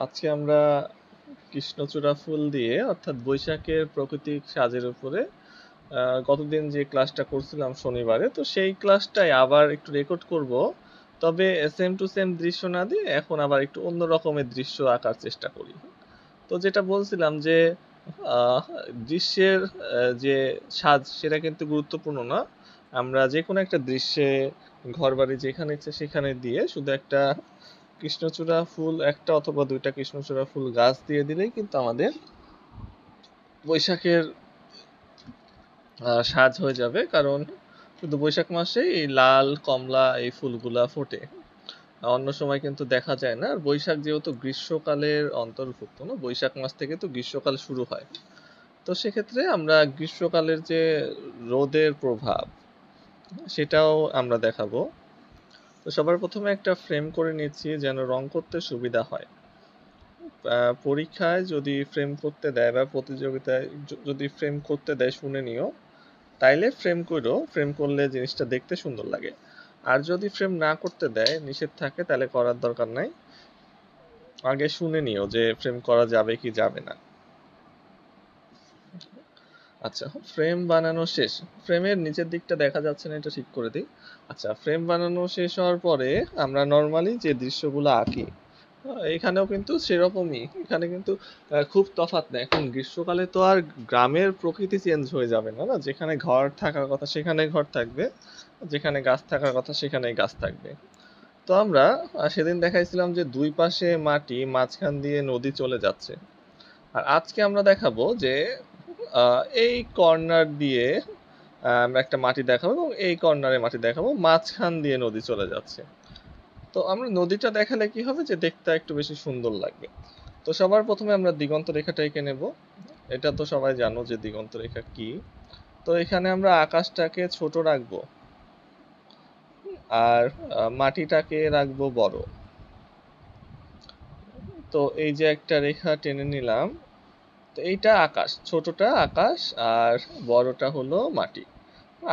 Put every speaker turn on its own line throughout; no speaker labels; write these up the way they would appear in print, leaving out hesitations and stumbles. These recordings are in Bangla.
আজকে আমরা কৃষ্ণচূড়া ফুল দিয়ে অর্থাৎ বৈশাখের প্রাকৃতিক সাজের উপরে গতদিন যে ক্লাসটা করছিলাম শনিবারে, তো সেই ক্লাসটাই আবার একটু রেকর্ড করব। তবে সেম টু সেম দৃশ্য না দিয়ে এখন আবার একটু অন্য রকমের দৃশ্য আঁকার চেষ্টা করি। তো যেটা বলছিলাম যে আহ, দৃশ্যের যে সাজ সেটা কিন্তু গুরুত্বপূর্ণ না। আমরা যে কোনো একটা দৃশ্যে ঘরবাড়ি যেখানে ইচ্ছে সেখানে দিয়ে শুধু একটা কৃষ্ণচূড়া ফুল, একটা অথবা দুইটা কৃষ্ণচূড়া ফুল গাছ দিয়ে দিলেই কিন্তু আমাদের বৈশাখের সাজ হয়ে যাবে। কারণ শুধু বৈশাখ মাসে এই লাল কমলা এই ফুলগুলা ফোটে, অন্য সময় কিন্তু দেখা যায় না। আর বৈশাখ যেহেতু গ্রীষ্মকালের অন্তর্ভুক্ত, না, বৈশাখ মাস থেকে তো গ্রীষ্মকাল শুরু হয়। তো সেক্ষেত্রে আমরা গ্রীষ্মকালের যে রোদের প্রভাব সেটাও আমরা দেখাবো। তো সবার প্রথমে একটা ফ্রেম করে নিচ্ছি যেন রং করতে সুবিধা হয়। পরীক্ষায় যদি ফ্রেম করতে দেয় বা প্রতিযোগিতায় যদি ফ্রেম করতে দেয় শুনে নিও, তাইলে ফ্রেম করো, ফ্রেম করলে জিনিসটা দেখতে সুন্দর লাগে। আর যদি ফ্রেম না করতে দেয়, নিষেধ থাকে, তাহলে করার দরকার নাই। আগে শুনে নিও যে ফ্রেম করা যাবে কি যাবে না। আচ্ছা, ফ্রেম বানানো শেষ। ফ্রেমের নিচের দিকটা দেখা যাচ্ছে না, এটা ঠিক করে দিই। আচ্ছা, ফ্রেম বানানো শেষ হওয়ার পরে আমরা নর্মালি যে দৃশ্যগুলো আঁকি, এখানেও কিন্তু সেরকমই। এখানে কিন্তু খুব তফাৎ নেই। এখন গ্রীষ্মকালে তো আর গ্রামের প্রকৃতি চেঞ্জ হয়ে যাবে না, না, যেখানে ঘর থাকার কথা সেখানে ঘর থাকবে, যেখানে গাছ থাকার কথা সেখানেই গাছ থাকবে। তো আমরা সেদিন দেখাইছিলাম যে দুই পাশে মাটি, মাঝখান দিয়ে নদী চলে যাচ্ছে। আর আজকে আমরা দেখাবো যে এই কর্নার দিয়ে আমরা একটা মাটি দেখাবো এবং এই কর্নারে মাটি দেখাবো, মাঝখান দিয়ে নদী চলে যাচ্ছে। তো আমরা নদীটা দেখালে কি হবে যে দেখতে একটু বেশি সুন্দর লাগবে। তো সবার প্রথমে আমরা দিগন্ত রেখাটা এঁকে নেব। এটা তো সবাই জানো যে দিগন্ত রেখা কি। তো এখানে আমরা আকাশটাকে ছোট রাখবো আর মাটিটাকে রাখবো বড়। তো এই যে একটা রেখা টেনে নিলাম। তো এইটা আকাশ, ছোটটা আকাশ আর বড়টা হলো মাটি।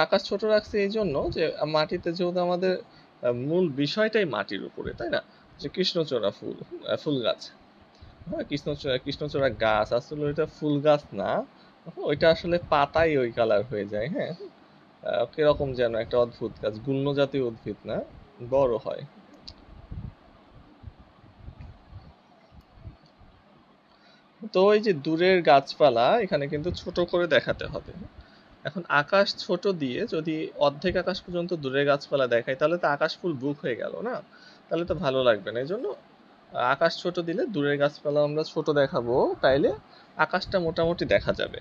আকাশ ছোট রাখছি এই জন্য যে মাটিতে যেহেতু আমাদের মূল বিষয়টাই মাটির উপরে, তাই না? যে কৃষ্ণচূড়া ফুল, ফুল গাছ। হ্যাঁ, কৃষ্ণচূড়া গাছ আসলে ওইটা ফুল গাছ না, ওইটা আসলে পাতাই ওই কালার হয়ে যায়। হ্যাঁ, কিরকম যেন একটা অদ্ভুত গাছ, গুল্ম জাতীয় উদ্ভিদ, না, বড় হয়। তো ওই যে দূরের গাছপালা এখানে কিন্তু ছোট করে দেখাতে হবে। এখন আকাশ ছোট দিয়ে যদি অর্ধেক আকাশ পর্যন্ত দূরের গাছপালা দেখাই, তাহলে তো আকাশ ফুল বুক হয়ে গেল, না? তাহলে তো ভালো লাগবে না। এই জন্য আকাশ ছোট দিলে দূরের গাছপালা আমরা ছোট দেখাবো, তাইলে আকাশটা মোটামুটি দেখা যাবে।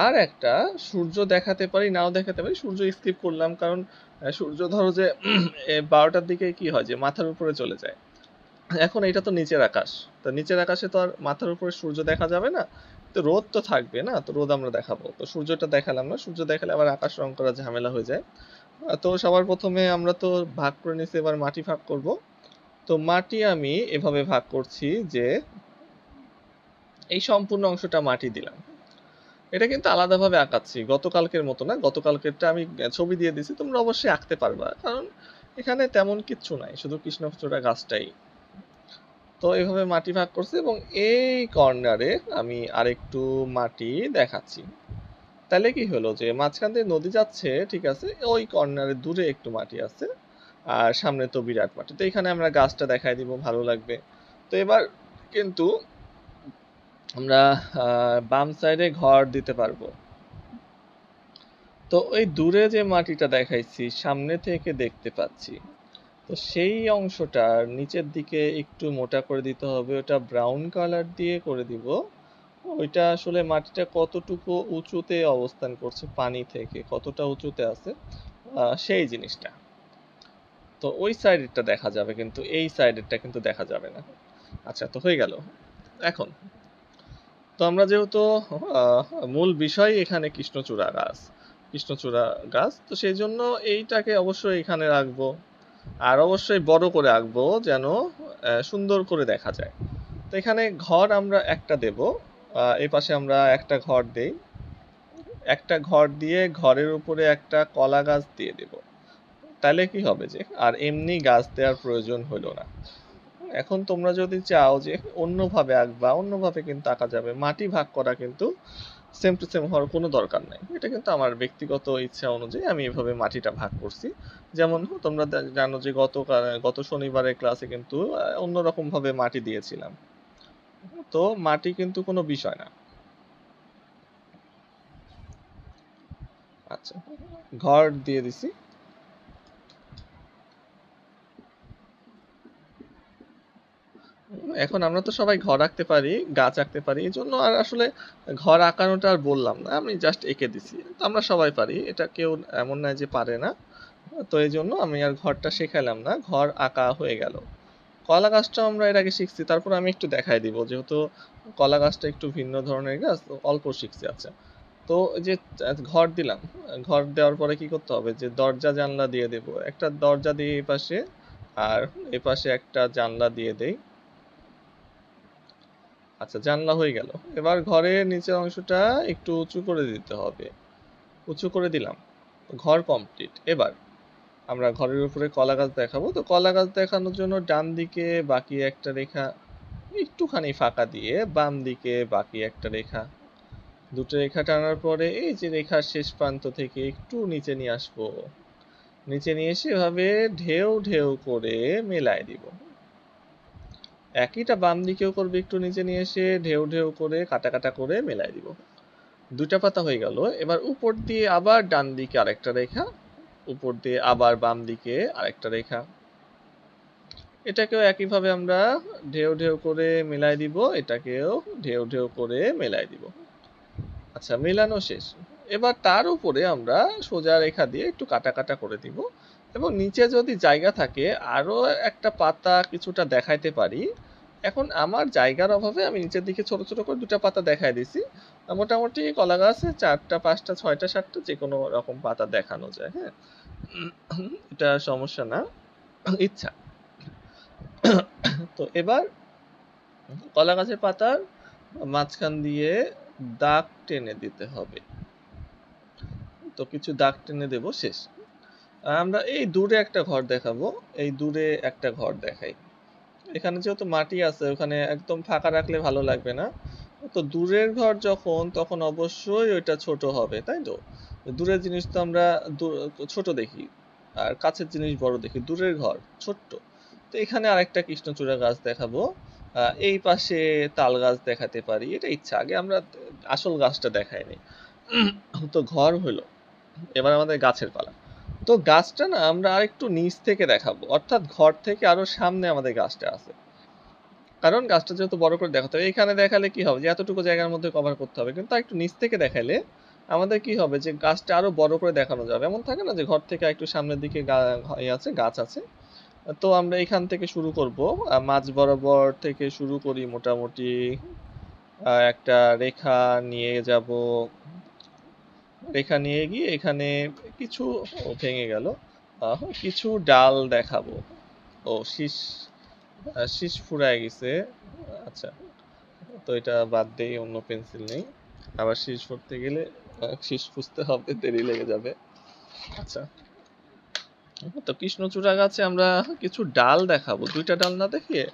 আর একটা সূর্য দেখাতে পারি, নাও দেখাতে পারি। সূর্য স্কিপ করলাম কারণ সূর্য ধরো যে 12টার দিকে কি হয় যে মাথার উপরে চলে যায়। এখন এটা তো নিচের আকাশ, তো নিচের আকাশে তো আর মাথার উপরে সূর্য দেখা যাবে না। তো রোদ তো থাকবে, না, তো রোদ আমরা দেখাবো। তো সূর্যটা দেখালাম না, সূর্য দেখালে আবার আকাশ রং করা ঝামেলা হয়ে যায়। তো সবার প্রথমে আমরা তো ভাগ করে নিছি, এবার মাটি ভাগ করব। তো মাটি আমি এভাবে ভাগ করছি যে এই সম্পূর্ণ অংশটা মাটি দিলাম। এটা কিন্তু আলাদাভাবে আঁকাচ্ছি, গতকালকের মতো না। গতকালকেরটা আমি ছবি দিয়ে দিছি, তোমরা অবশ্যই আঁকতে পারবা, কারণ এখানে তেমন কিচ্ছু নাই, শুধু কৃষ্ণচূড়া গাছটাই। তো এভাবে মাটি ভাগ করছি এবং এই কর্নারে আমি আরেকটু মাটি দেখাচ্ছি। তাহলে কি হলো যে মাঝখান দিয়ে নদী যাচ্ছে, ঠিক আছে, ওই কর্নারে দূরে একটু মাটি আছে আর সামনে তো বিরাট মাটি। তো এখানে আমরা গাছটা দেখাই দিব, ভালো লাগবে। তো এবার কিন্তু আমরা বাম সাইডে ঘর দিতে পারবো। তো ওই দূরে যে মাটিটা দেখাইছি সামনে থেকে দেখতে পাচ্ছি, তো সেই অংশটার নিচের দিকে একটু মোটা করে দিতে হবে, ওটা ব্রাউন কালার দিয়ে করে দিব। ওইটা আসলে মাটিটা কতটুকু উঁচুতে অবস্থান করছে, পানি থেকে কতটা উঁচুতে আছে, সেই জিনিসটা। তো ওই সাইডেরটা দেখা যাবে, কিন্তু এই সাইডেরটা কিন্তু দেখা যাবে না। আচ্ছা, তো হয়ে গেল। এখন তো আমরা যেহেতু মূল বিষয় এখানে কৃষ্ণচূড়া গাছ, কৃষ্ণচূড়া গাছ, তো সেই জন্য এইটাকে অবশ্যই এখানে রাখবো। আর অবশ্যই বড় করে আঁকবো যেন সুন্দর করে দেখা যায়। তো এখানে ঘর আমরা একটা দেব, এই পাশে আমরা একটা ঘর দেই। একটা ঘর দিয়ে ঘরের উপরে একটা কলা গাছ দিয়ে দেব। তাহলে কি হবে যে আর এমনি গাছ দেওয়ার প্রয়োজন হলো না। এখন তোমরা যদি চাও যে অন্যভাবে আঁকবা, অন্যভাবে কিন্তু আঁকা যাবে। মাটি ভাগ করা কিন্তু সেম টু সেম হওয়ার কোনো দরকার নাই। এটা কিন্তু আমার ব্যক্তিগত ইচ্ছা অনুযায়ী আমি এভাবে মাটিটা ভাগ করছি। যেমন তোমরা জানো যে গত শনিবারের ক্লাসে কিন্তু অন্যরকম ভাবে মাটি দিয়েছিলাম। তো মাটি কিন্তু কোনো বিষয় না। আচ্ছা, ঘর দিয়ে দিছি। এখন আমরা তো সবাই ঘর আঁকতে পারি, গাছ আঁকতে পারি, এই জন্য আর আসলে ঘর আঁকানোটা আর বললাম না, আমি জাস্ট এঁকে দিছি। তো আমরা সবাই পারি, এটা কেউ এমন নয় যে পারে না। তো এই জন্য আমি আর ঘরটা শেখালাম না, ঘর আঁকা হয়ে গেল। কলা গাছটা আমরা এর আগে শিখছি, তারপর আমি একটু দেখাই দিব, যেহেতু কলা গাছটা একটু ভিন্ন ধরনের গাছ, তো অল্প শিখছি। আচ্ছা, তো এই যে ঘর দিলাম, ঘর দেওয়ার পরে কি করতে হবে, যে দরজা জানলা দিয়ে দেব। একটা দরজা দিয়ে এই পাশে, আর এ পাশে একটা জানলা দিয়ে দেই। আচ্ছা, জানলা হয়ে গেল। এবার ঘরের নিচের অংশটা একটু উঁচু করে দিতে হবে। উঁচু করে দিলাম, ঘর কমপ্লিট। এবার আমরা ঘরের উপরে কলা গাছ দেখাবো। তো কলা গাছ দেখানোর জন্য ডান দিকে বাকি একটা রেখা একটুখানি ফাঁকা দিয়ে, বাম দিকে বাকি একটা রেখা, দুটো রেখা টানার পরে এই যে রেখার শেষ প্রান্ত থেকে একটু নিচে নিয়ে আসবো। নিচে নিয়ে এসে এভাবে ঢেউ ঢেউ করে মেলায় দিব। একইটা বাম দিকেও করবে, একটু নিচে নিয়ে এসে ঢেউ ঢেউ করে কাটা কাটা করে মেলায় দিব। দুইটা পাতা হয়ে গেল। এবার উপর দিয়ে আবার ডান দিকে আরেকটা রেখা, উপর দিয়ে আবার বাম দিকে আরেকটা রেখা। এটাকেও একইভাবে আমরা ঢেউ ঢেউ করে মেলায় দিব, এটাকেও ঢেউ ঢেউ করে মেলায় দিব। আচ্ছা, মেলানো শেষ। এবার তার উপরে আমরা সোজা রেখা দিয়ে একটু কাটা কাটা করে দিব, এবং নিচে যদি জায়গা থাকে আরো একটা পাতা কিছুটা দেখাইতে পারি। এখন আমার জায়গার অভাবে আমি নিচের দিকে ছোট ছোট করে দুটা পাতা দেখাই দিছি। মোটামুটি কলা গাছে 4টা 5টা 6টা 7টা যে কোনো রকম পাতা দেখানো যায়। হ্যাঁ, এটা সমস্যা না, ইচ্ছা। তো এবার কলা গাছের পাতার মাঝখান দিয়ে দাগ টেনে দিতে হবে। তো কিছু দাগ টেনে দেব, শেষ। আমরা এই দূরে একটা ঘর দেখাবো, এই দূরে একটা ঘর দেখাই। এখানে যেহেতু মাটি আছে, ওখানে একদম ফাঁকা রাখলে ভালো লাগবে না। তো দূরের ঘর যখন, তখন অবশ্যই ওইটা ছোট হবে, তাই তো? দূরের জিনিস তো আমরা ছোট দেখি, আর কাছের জিনিস বড় দেখি। দূরের ঘর ছোট্ট। তো এখানে আরেকটা কৃষ্ণচূড়া গাছ দেখাবো, এই পাশে তাল গাছ দেখাতে পারি, এটা ইচ্ছা। আগে আমরা আসল গাছটা দেখাইনি। তো ঘর হলো, এবার আমাদের গাছের পালা। তো গাছটা না আমরা আরেকটু নিচ থেকে দেখাবো, অর্থাৎ ঘর থেকে আরো সামনে আমাদের গাছটা আছে। কারণ গাছটা যেহেতু বড় করে দেখাতে হবে, এখানে দেখালে কি হবে যে এতটুকু জায়গার মধ্যে কভার করতে হবে, কিন্তু একটু নিচ থেকে দেখালে আমাদের কি হবে যে গাছটা আরো বড় করে দেখানো যাবে। এমন থাকে না যে ঘর থেকে একটু সামনের দিকে আছে, গাছ আছে। তো আমরা এখান থেকে শুরু করব, মাঝ বরাবর থেকে শুরু করি। মোটামুটি একটা রেখা নিয়ে যাব, রেখা নিয়ে গিয়ে এখানে কিছু ভেঙে গেল, কিছু ডাল দেখাবো। ও শীষ, শীষ ফুরায় গেছে। আচ্ছা, তো এটা বাদ দেই, অন্য পেন্সিল নেই। আবার শীষ ফুটতে গেলে শীষ খুঁজতে হবে, দেরি লেগে যাবে। আচ্ছা, তো কৃষ্ণচূড়া গাছে আমরা কিছু ডাল দেখাবো, দুইটা ডাল না দেখিয়ে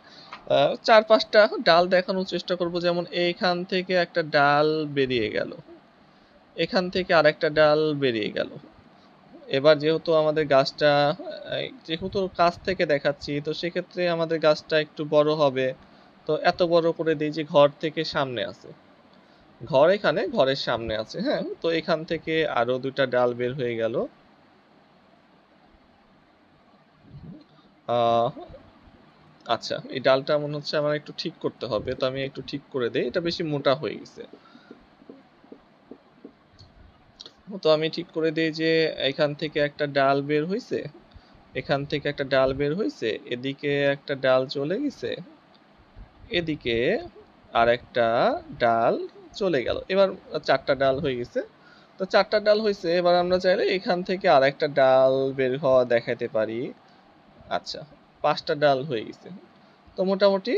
4-5টা ডাল দেখানোর চেষ্টা করব। যেমন এইখান থেকে একটা ডাল বেরিয়ে গেল, এখান থেকে আরেকটা ডাল বেরিয়ে গেল। এবার যেহেতু আমাদের গাছটা যেহেতু কাছ থেকে দেখাচ্ছি, তো সেক্ষেত্রে আমাদের গাছটা একটু বড় হবে। তো এত বড় করে দিই যে ঘর থেকে সামনে আছে, ঘর এখানে, ঘরের সামনে আছে। হ্যাঁ, তো এখান থেকে আরো দুইটা ডাল বের হয়ে গেল। আচ্ছা, এই ডালটা মনে হচ্ছে আমার একটু ঠিক করতে হবে, তো আমি একটু ঠিক করে দেই, এটা বেশি মোটা হয়ে গেছে। তো আমি ঠিক করে দিই যে এখান থেকে একটা ডাল বের হইছে, এখান থেকে একটা ডাল বের হইছে, এদিকে একটা ডাল চলে গেছে, এদিকে আর একটা ডাল চলে গেল। এবার 4টা ডাল হয়ে গেছে। তো 4টা ডাল হয়েছে, এবার আমরা চাইলে এখান থেকে আর একটা ডাল বের হওয়া দেখাতে পারি। আচ্ছা, 5টা ডাল হয়ে গেছে। তো মোটামুটি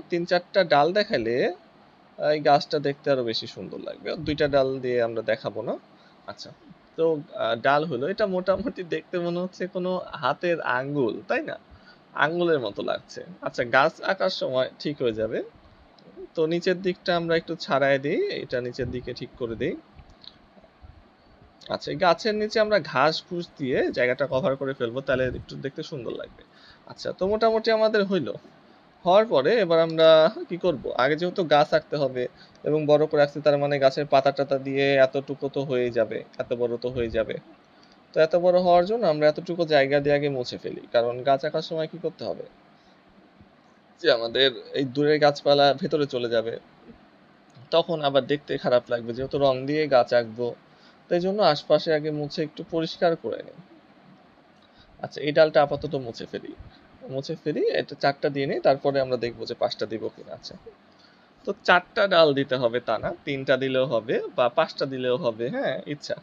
3-4টা ডাল দেখালে এই গাছটা দেখতে আরো বেশি সুন্দর লাগবে। 2টা ডাল দিয়ে আমরা দেখাবো না। আচ্ছা, তো ডাল হলো, এটা মোটামুটি দেখতে মনে হচ্ছে কোনো হাতের আঙ্গুল, তাই না? আঙ্গুলের মতো লাগছে। আচ্ছা, গাছ আঁকার সময় ঠিক হয়ে যাবে। তো নিচের দিকটা আমরা একটু ছাড়াই দিই, এটা নিচের দিকে ঠিক করে দিই। আচ্ছা, এই গাছের নিচে আমরা ঘাস ফুস দিয়ে জায়গাটা কভার করে ফেলবো, তাহলে একটু দেখতে সুন্দর লাগবে। আচ্ছা, তো মোটামুটি আমাদের হইলো। হওয়ার পরে এবার আমরা কি করব, আগে যেহেতু গাছ আঁকতে হবে এবং বড় করে আঁকছি, তার মানে গাছের পাতা টাতা দিয়ে এতটুকু তো হয়ে যাবে, এত বড় তো হয়ে যাবে। তো এত বড় হওয়ার জন্য আমরা এতটুকু জায়গা দিয়ে আগে মুছে ফেলি, কারণ গাছ আঁকার সময় কি করতে হবে, যে আমাদের এই দূরের গাছপালা ভেতরে চলে যাবে, তখন আবার দেখতে খারাপ লাগবে, যেহেতু রং দিয়ে গাছ আঁকবো। তাই জন্য আশপাশে আগে মুছে একটু পরিষ্কার করে নিই। আচ্ছা, এই ডালটা আপাতত মুছে ফেলি, মুছে ফেলি, এটা 4টা দিয়ে নিই, তারপরে আমরা দেখবো যে 5টা দিব কিনা। আচ্ছা, তো 4টা ডাল দিতে হবে তা না, 3টা দিলেও হবে বা 5টা দিলেও হবে, হ্যাঁ, ইচ্ছা।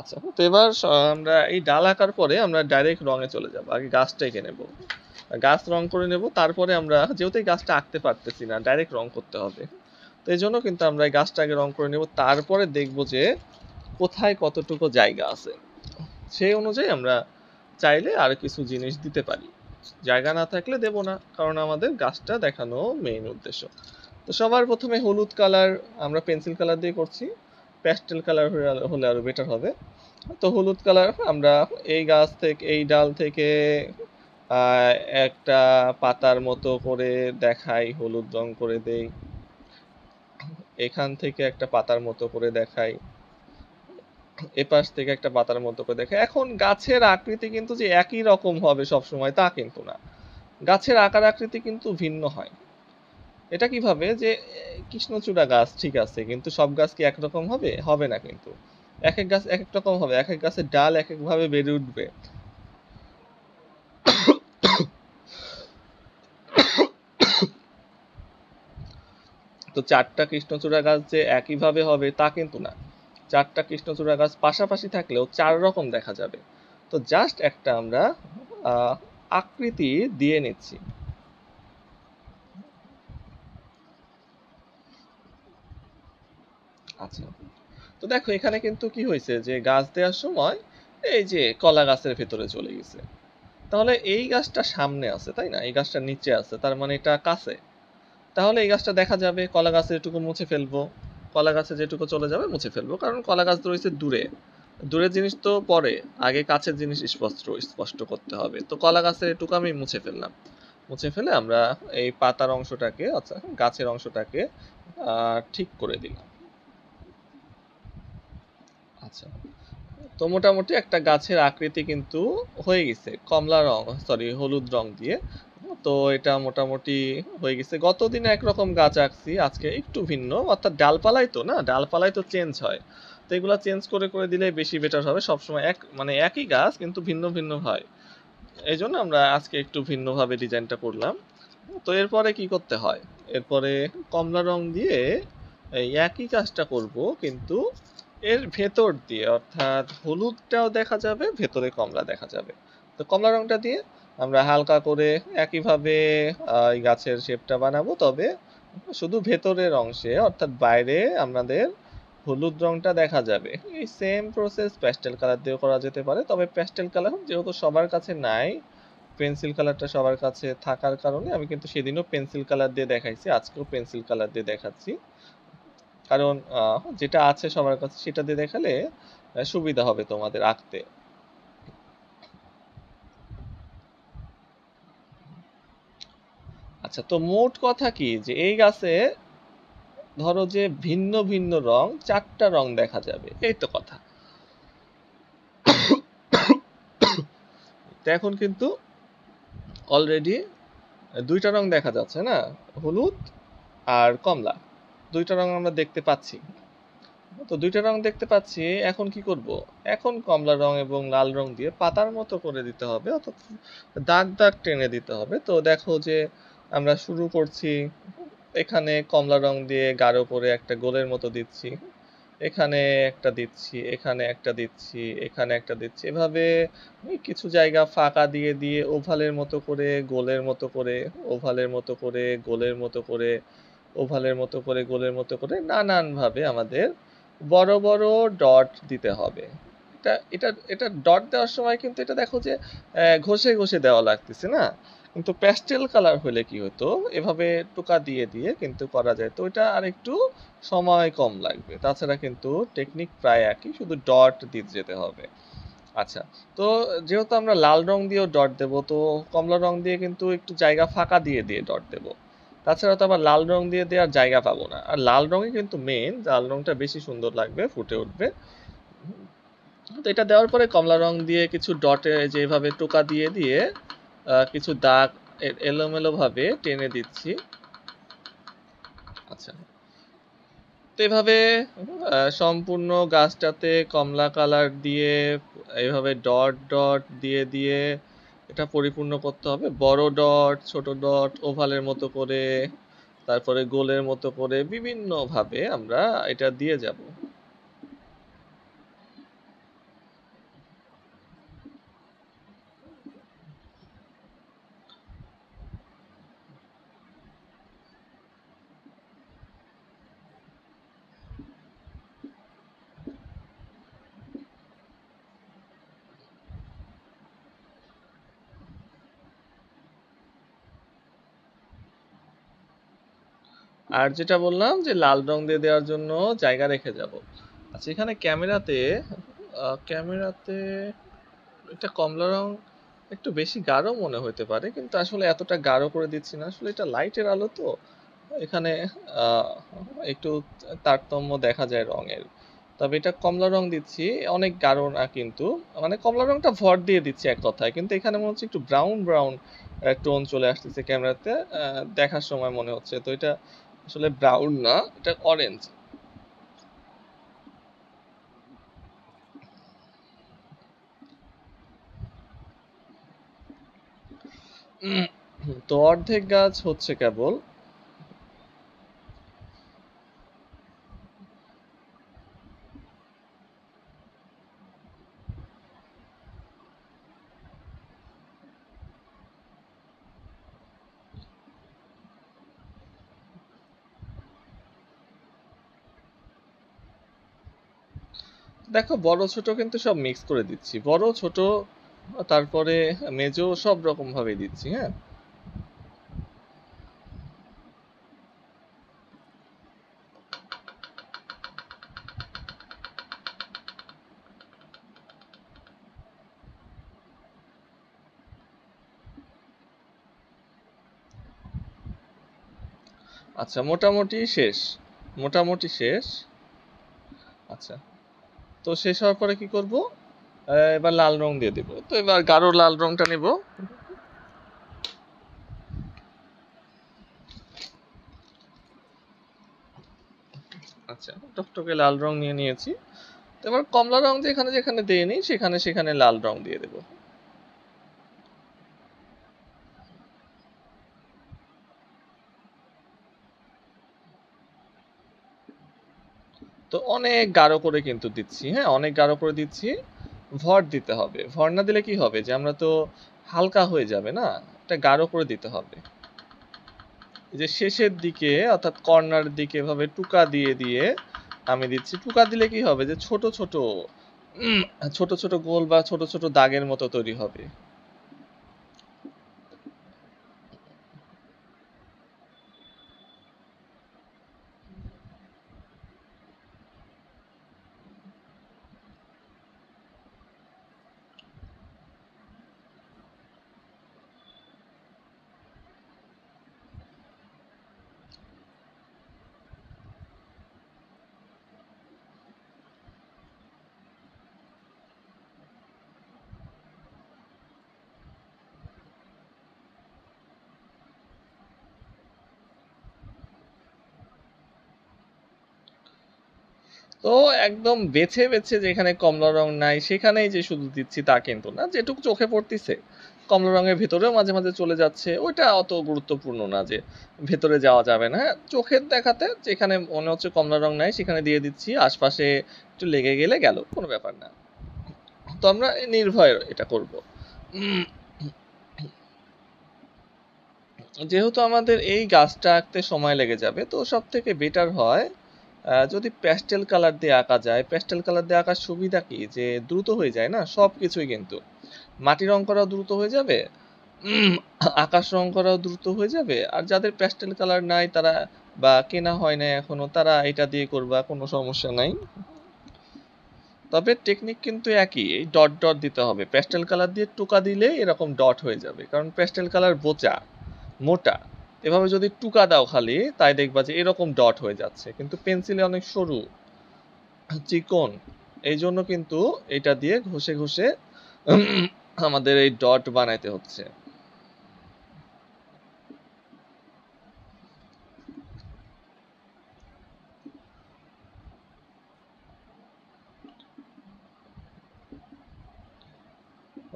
আচ্ছা, তো এবার আমরা এই ডাল আঁকার পরে আমরা ডাইরেক্ট রঙে চলে যাব। আগে গাছটা এঁকে নেব, গাছ রং করে নেব, তারপরে আমরা যেহেতু এই গাছটা আঁকতে পারতেছি না, ডাইরেক্ট রং করতে হবে, তো এই জন্য কিন্তু আমরা এই গাছটা আগে রং করে নেব, তারপরে দেখব যে কোথায় কতটুকু জায়গা আছে। সেই অনুযায়ী আমরা চাইলে আর কিছু জিনিস দিতে পারি, জায়গা না থাকলে দেব না, কারণ আমাদের গাছটা দেখানো মেইন উদ্দেশ্য। তো সবার প্রথমে হলুদ কালার আমরা পেন্সিল কালার দিয়ে করছি, প্যাস্টেল কালার হলে আরো বেটার হবে। তো হলুদ কালার আমরা এই গাছ থেকে, এই ডাল থেকে আহ, একটা পাতার মতো করে দেখাই, হলুদ রং করে দেই। এখান থেকে একটা পাতার মতো করে দেখাই, এপাশ থেকে একটা পাতার মতো করে দেখাই। এখন গাছের আকৃতি কিন্তু যে একই রকম হবে সব সময় তা কিন্তু না, গাছের আকার আকৃতি কিন্তু ভিন্ন হয়। এটা কিভাবে, যে কৃষ্ণচূড়া গাছ ঠিক আছে, কিন্তু সব গাছ কি একরকম হবে? হবে না কিন্তু, এক এক গাছ এক এক রকম হবে, এক এক গাছের ডাল এক এক ভাবে বেড়ে উঠবে। তো 4টা কৃষ্ণচূড়া গাছ যে একইভাবে হবে তা কিন্তু না, 4টা কৃষ্ণচূড়া গাছ পাশাপাশি থাকলেও 4 রকম দেখা যাবে। তো জাস্ট একটা আমরা আকৃতি দিয়ে নিচ্ছি। আচ্ছা, তো দেখো এখানে কিন্তু কি হয়েছে, যে গাছ দেওয়ার সময় এই যে কলা গাছের ভেতরে চলে গেছে, তাহলে এই গাছটা সামনে আছে তাই না, এই গাছটা নিচে আছে, তার মানে এটা কাছে, তাহলে এই গাছটা দেখা যাবে। কলা গাছে এটুকু মুছে ফেলবো, কলা গাছে যেটুকু চলে যাবে মুছে ফেলবো, কারণ কলা গাছ রয়েছে দূরে, দূরের জিনিস তো পরে, আগে কাছের জিনিস স্পষ্ট স্পষ্ট করতে হবে। তো কলা গাছের এটুকু আমি মুছে ফেললাম, মুছে ফেলে আমরা এই পাতার অংশটাকে, আচ্ছা গাছের অংশটাকে ঠিক করে দিলাম। আচ্ছা, তো মোটামুটি একটা গাছের আকৃতি কিন্তু হয়ে গেছে কমলা রং, সরি হলুদ রং দিয়ে। তো এটা মোটামুটি হয়ে গেছে। গতদিন একরকম গাছ আঁকছি, আজকে একটু ভিন্ন, অর্থাৎ ডালপালাই তো না, ডালপালাই তো চেঞ্জ হয়, তো এগুলা চেঞ্জ করে করে দিলে বেশি বেটার হবে। সবসময় এক মানে একই গাছ কিন্তু ভিন্ন ভিন্ন হয়, এই জন্য আমরা আজকে একটু ভিন্নভাবে ডিজাইনটা করলাম। তো এরপরে কি করতে হয়, এরপরে কমলা রং দিয়ে এই একই কাজটা করব, কিন্তু এর ভেতর দিয়ে, অর্থাৎ হলুদটাও দেখা যাবে, ভেতরে কমলা দেখা যাবে। তো কমলা রংটা দিয়ে আমরা হালকা করে একইভাবে এই গাছের শেপটা বানাবো, তবে শুধু ভেতরের অংশে, অর্থাৎ বাইরে আমাদের হলুদ রংটা দেখা যাবে। এই সেম প্রসেস প্যাস্টেল কালার দিয়েও করা যেতে পারে, তবে প্যাস্টেল কালার যেহেতু সবার কাছে নাই, পেন্সিল কালারটা সবার কাছে থাকার কারণে আমি কিন্তু সেদিনও পেন্সিল কালার দিয়ে দেখাইছি, আজকেও পেন্সিল কালার দিয়ে দেখাচ্ছি, কারণ যেটা আছে সবার কাছে সেটা দিয়ে দেখালে সুবিধা হবে তোমাদের আঁকতে। আচ্ছা, তো মোট কথা কি, যে এই গাছে ধরো যে ভিন্ন ভিন্ন রং, 4টা রং দেখা যাবে, এই তো কথা। তো এখন কিন্তু অলরেডি 2টা রং দেখা যাচ্ছে না, হলুদ আর কমলা, 2টা রং আমরা দেখতে পাচ্ছি। তো 2টা রং দেখতে পাচ্ছি, এখন কি করব, এখন কমলা রং এবং লাল রং দিয়ে পাতার মতো করে দিতে হবে, অর্থাৎ দাগ দাগ টেনে দিতে হবে। তো দেখো যে আমরা শুরু করছি, এখানে কমলা রং দিয়ে গাঢ় করে একটা গোলের মতো দিচ্ছি, এখানে একটা দিচ্ছি, এখানে একটা দিচ্ছি, এখানে একটা দিচ্ছি, এভাবে কিছু জায়গা ফাঁকা দিয়ে দিয়ে ওভালের মতো করে, গোলের মতো করে, ওভালের মতো করে, গোলের মতো করে, ওভালের মতো করে, গোলের মতো করে, নানান ভাবে আমাদের বড় বড় ডট দিতে হবে। এটা এটা এটা ডট দেওয়ার সময় কিন্তু এটা দেখো যে ঘষে ঘষে দেওয়া লাগতেছে না, কিন্তু প্যাস্টেল কালার হলে কি হতো, এভাবে টোকা দিয়ে দিয়ে কিন্তু করা যায়, তো এটা আর একটু সময় কম লাগবে। তাছাড়া কিন্তু টেকনিক প্রায় একই, শুধু ডট দিতে যেতে হবে। আচ্ছা, তো যেহেতু আমরা লাল রং দিয়েও ডট দেব, তো কমলা রং দিয়ে কিন্তু একটু জায়গা ফাঁকা দিয়ে দিয়ে ডট দেব। তাছাড়া তো আবার লাল রং দিয়ে দেওয়ার জায়গা পাবো না, আর লাল রঙই কিন্তু মেন, লাল রংটা বেশি সুন্দর লাগবে, ফুটে উঠবে। তো এটা দেওয়ার পরে কমলা রং দিয়ে কিছু ডটে যেভাবে টোকা দিয়ে দিয়ে কিছু দাগ এলোমেলো ভাবে টেনে দিচ্ছি। আচ্ছা, তো এভাবে সম্পূর্ণ গাছটাতে কমলা কালার দিয়ে এইভাবে ডট ডট দিয়ে দিয়ে এটা পরিপূর্ণ করতে হবে। বড় ডট, ছোট ডট, ওভালের মতো করে, তারপরে গোলের মতো করে বিভিন্ন ভাবে আমরা এটা দিয়ে যাব। আর যেটা বললাম যে লাল রং দিয়ে দেওয়ার জন্য জায়গা রেখে যাব। আচ্ছা, এখানে ক্যামেরাতে এটা কমলা রং একটু বেশি গাঢ় মনে হতে পারে, কিন্তু আসলে এতটা গাঢ় করে দিচ্ছি না, আসলে এটা লাইটের আলো তো এখানে আহ, একটু তারতম্য দেখা যায় রঙের। তবে এটা কমলা রং দিচ্ছি, অনেক গাঢ় না কিন্তু, মানে কমলা রংটা ভর দিয়ে দিচ্ছি এক কথায়, কিন্তু এখানে মনে হচ্ছে একটু ব্রাউন ব্রাউন টোন চলে আসতেছে ক্যামেরাতে, দেখার সময় মনে হচ্ছে। তো এটা আসলে ব্রাউন না, এটা অরেঞ্জ। তো অর্ধেক গাছ হচ্ছে কেবল। দেখো, বড় ছোট কিন্তু সব মিক্স করে দিচ্ছি, বড় ছোট তারপরে মেজো সব রকম ভাবে দিচ্ছি, হ্যাঁ। আচ্ছা, মোটামুটি শেষ, মোটামুটি শেষ। আচ্ছা, তো শেষ হওয়ার পরে কি করব, এবার লাল রং দিয়ে দিব। তো এবার গাঢ় লাল রংটা নেব। আচ্ছা, টকটকে লাল রং নিয়ে নিয়েছি। তো এবার কমলা রং যেখানে যেখানে দিইনি সেখানে সেখানে লাল রং দিয়ে দেব। তো অনেক গাঢ় করে কিন্তু দিচ্ছি, হ্যাঁ, অনেক গাঢ় করে দিচ্ছি। ভর দিতে হবে, ভর না দিলে কি হবে যে আমরা তো হালকা হয়ে যাবে না, এটা গাঢ় করে দিতে হবে। এই যে শেষের দিকে অর্থাৎ কর্নার দিকে এভাবে টুকা দিয়ে দিয়ে আমি দিচ্ছি। টুকা দিলে কি হবে যে ছোট ছোট উম, ছোট ছোট গোল বা ছোট ছোট দাগের মতো তৈরি হবে। তো একদম বেছে বেছে যেখানে কমলা রং নাই সেখানেই যে শুধু দিচ্ছি তা কিন্তু না, যেটুকু চোখে পড়তিছে কমলা রঙের ভেতরেও মাঝে মাঝে চলে যাচ্ছে, ওইটা অত গুরুত্বপূর্ণ না যে ভেতরে যাওয়া যাবে না, হ্যাঁ, চোখের দেখাতে যেখানে মনে হচ্ছে কমলা রং নাই সেখানে দিয়ে দিচ্ছি, আশপাশে একটু লেগে গেলে গেল, কোনো ব্যাপার না। তো আমরা নির্ভয়ে এটা করব। উম, যেহেতু আমাদের এই গাছটা আঁকতে সময় লেগে যাবে, তো সব থেকে বেটার হয় যদি প্যাস্টেল কালার দিয়ে আঁকা যায়। প্যাস্টেল কালার দিয়ে আঁকার সুবিধা কি, যে দ্রুত হয়ে যায় না সব কিছুই, কিন্তু মাটি রং করাও দ্রুত হয়ে যাবে, আকাশ রং করাও দ্রুত হয়ে যাবে। আর যাদের প্যাস্টেল কালার নাই তারা বা কেনা হয় না এখনো, তারা এটা দিয়ে করবা, কোনো সমস্যা নাই। তবে টেকনিক কিন্তু একই, এই ডট ডট দিতে হবে। প্যাস্টেল কালার দিয়ে টোকা দিলে এরকম ডট হয়ে যাবে, কারণ প্যাস্টেল কালার বোচা, মোটা। এভাবে যদি টুকা দাও খালি, তাই দেখবা যে এরকম ডট হয়ে যাচ্ছে, কিন্তু পেন্সিলে অনেক সরু, চিকন। এই জন্য কিন্তু এটা দিয়ে ঘষে ঘষে আমাদের এই ডট বানাইতে হচ্ছে।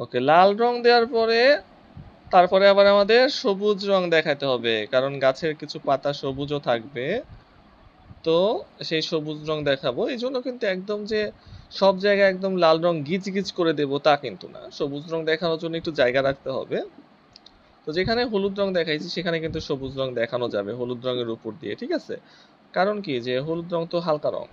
ওকে, লাল রং দেওয়ার পরে তারপরে আবার আমাদের সবুজ রং দেখাতে হবে, কারণ গাছের কিছু পাতা সবুজও থাকবে। তো সেই সবুজ রং দেখাবো, এই জন্য কিন্তু একদম যে সব জায়গায় একদম লাল রং গিজ গিজ করে দেবো তা কিন্তু না, সবুজ রং দেখানোর জন্য একটু জায়গা রাখতে হবে। তো যেখানে হলুদ রং দেখাইছি সেখানে কিন্তু সবুজ রং দেখানো যাবে হলুদ রঙের উপর দিয়ে, ঠিক আছে? কারণ কি, যে হলুদ রং তো হালকা রং।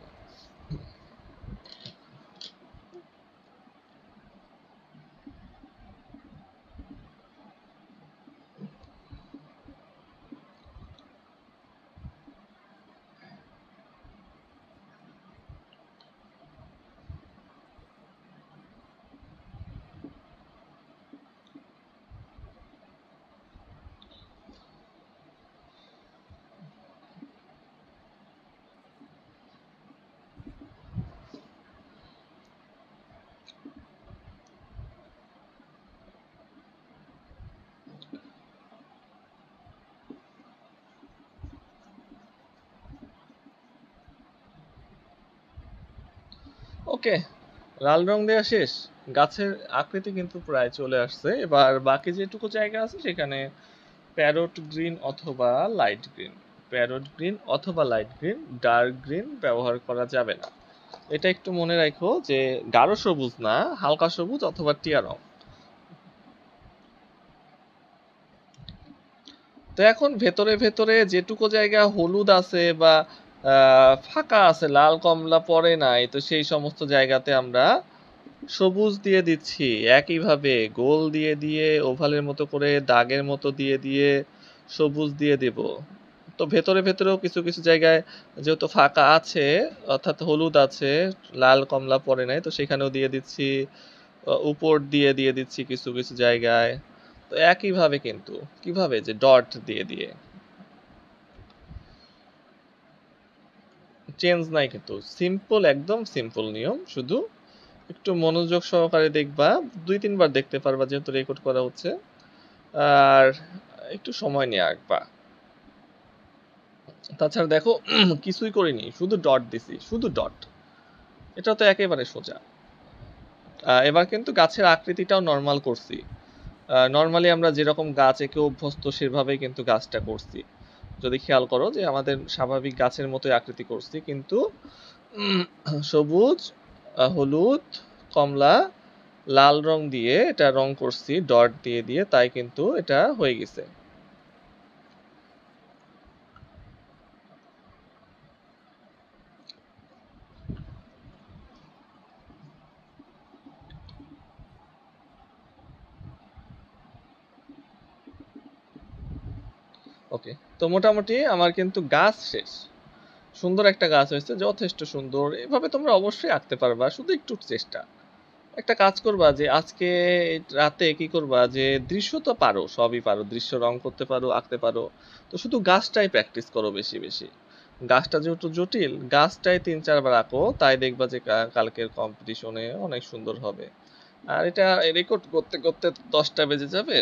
ওকে, লাল রং দেওয়া শেষ। গাছের আকৃতি কিন্তু প্রায় চলে আসছে। এবার বাকি যেটুকু জায়গা আছে সেখানে প্যারট গ্রিন অথবা লাইট গ্রিন, প্যারট গ্রিন অথবা লাইট গ্রিন, ডার্ক গ্রিন ব্যবহার করা যাবে না। এটা একটু মনে রাখো যে গাঢ় সবুজ না, হালকা সবুজ অথবা টিয়া রং। তো এখন ভেতরে ভেতরে যেটুকু জায়গা হলুদ আছে বা ফাঁকা আছে, লাল কমলা পড়ে নাই, তো সেই সমস্ত জায়গাতে আমরা সবুজ দিয়ে দিচ্ছি। একইভাবে গোল দিয়ে দিয়ে ওভালের মতো করে দাগের মতো দিয়ে দিয়ে সবুজ দিয়ে দেব। তো ভেতরে ভেতরেও কিছু কিছু জায়গায় যেহেতু ফাঁকা আছে, অর্থাৎ হলুদ আছে, লাল কমলা পড়ে নাই, তো সেখানেও দিয়ে দিচ্ছি। উপর দিয়ে দিয়ে দিচ্ছি কিছু কিছু জায়গায়। তো একইভাবে কিন্তু কিভাবে যে ডট দিয়ে দিয়ে, চেঞ্জ নাই কিন্তু, সিম্পল, একদম সিম্পল নিয়ম। শুধু একটু মনোযোগ সহকারে দেখবা, 2-3 বার দেখতে পারবা যেহেতু রেকর্ড করা হচ্ছে। আর একটু সময় নিয়ে আঁকবা। তাছাড়া দেখো কিছুই করিনি, শুধু ডট দিছি, শুধু ডট। এটা তো একেবারে সোজা। এবার কিন্তু গাছের আকৃতিটাও নর্মাল করছি। নর্মালি আমরা যেরকম গাছ এঁকে অভ্যস্ত সেভাবেই কিন্তু গাছটা করছি। যদি খেয়াল করো যে আমাদের স্বাভাবিক গাছের মতোই আকৃতি করছি, কিন্তু সবুজ, হলুদ, কমলা, লাল রং দিয়ে এটা রং করছি ডট দিয়ে দিয়ে, তাই কিন্তু এটা হয়ে গেছে। ওকে, তো মোটামুটি আমার কিন্তু গাছ শেষ। সুন্দর একটা গাছ হয়েছে, যথেষ্ট সুন্দর। এভাবে তোমরা অবশ্যই আঁকতে পারবা, শুধু একটু চেষ্টা। একটা কাজ করবা যে আজকে রাতে কি করবা, যে দৃশ্য তো পারো, সবই পারো, দৃশ্য রং করতে পারো, আঁকতে পারো। তো শুধু গাছটাই প্র্যাকটিস করো বেশি বেশি। গাছটা যেহেতু জটিল, গাছটাই 3-4 বার আঁকো, তাই দেখবা যে কালকের কম্পিটিশনে অনেক সুন্দর হবে। আর এটা রেকর্ড করতে করতে 10টা বেজে যাবে,